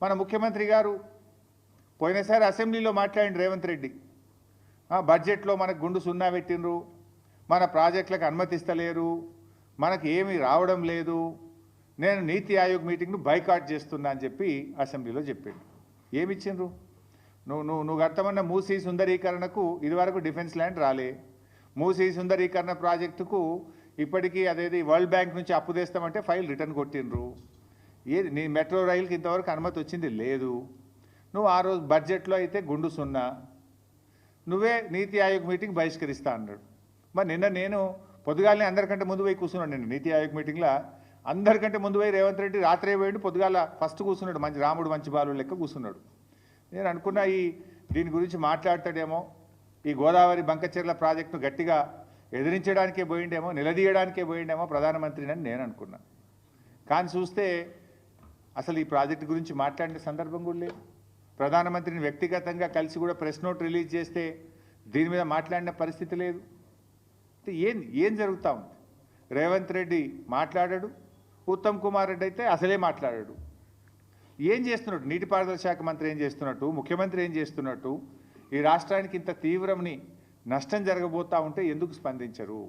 మన ముఖ్యమంత్రి గారు పోయినసారి అసెంబ్లీలో మాట్లాడిన రేవంత్ రెడ్డి బడ్జెట్లో మనకు గుండు సున్నా పెట్టినరు, మన ప్రాజెక్టులకు అనుమతిస్తలేరు, మనకు ఏమీ రావడం లేదు, నేను నీతి ఆయోగ్ మీటింగ్ను బైకాట్ చేస్తున్నా అని చెప్పి అసెంబ్లీలో చెప్పాడు. ఏమిచ్చిండ్రు? నువ్వు కట్టమన్న మూసీ సుందరీకరణకు ఇదివరకు డిఫెన్స్ ల్యాండ్ రాలే. మూసీ సుందరీకరణ ప్రాజెక్టుకు ఇప్పటికీ అదేది వరల్డ్ బ్యాంక్ నుంచి అప్పు తెస్తామంటే ఫైల్ రిటర్న్ కొట్టిండ్రు. ఏది నీ మెట్రో రైలుకి ఇంతవరకు అనుమతి వచ్చింది లేదు. నువ్వు ఆ రోజు బడ్జెట్లో అయితే గుండు సున్నా, నువ్వే నీతి ఆయోగ్ మీటింగ్ బహిష్కరిస్తా అన్నాడు. మరి నిన్న నేను పొద్దుగాలనే అందరికంటే ముందు పోయి కూర్చున్నాడు. నేను నీతి ఆయోగ్ మీటింగ్లో అందరికంటే ముందు పోయి రేవంత్ రెడ్డి రాత్రే పోయిండు, పొద్దుగాల ఫస్ట్ కూర్చున్నాడు. మంచి రాముడు మంచి బాలు లెక్క కూర్చున్నాడు. నేను అనుకున్నా దీని గురించి మాట్లాడతాడేమో, ఈ గోదావరి బంకచెర్ల ప్రాజెక్టును గట్టిగా ఎదిరించడానికే పోయిండేమో, నిలదీయడానికే పోయిండేమో ప్రధానమంత్రిని అని నేను అనుకున్నా. కానీ చూస్తే అసలు ఈ ప్రాజెక్టు గురించి మాట్లాడిన సందర్భం కూడా లేదు. ప్రధానమంత్రిని వ్యక్తిగతంగా కలిసి కూడా ప్రెస్ నోట్ రిలీజ్ చేస్తే దీని మీద మాట్లాడిన పరిస్థితి లేదు. ఏం జరుగుతూ ఉంది? రేవంత్ రెడ్డి మాట్లాడాడు, ఉత్తమ్ కుమార్ రెడ్డి అయితే అసలే మాట్లాడాడు. ఏం చేస్తున్నట్టు? నీటిపారుదల శాఖ మంత్రి ఏం చేస్తున్నట్టు? ముఖ్యమంత్రి ఏం చేస్తున్నట్టు? ఈ రాష్ట్రానికి ఇంత తీవ్రమని నష్టం జరగబోతూ ఉంటే ఎందుకు స్పందించరు?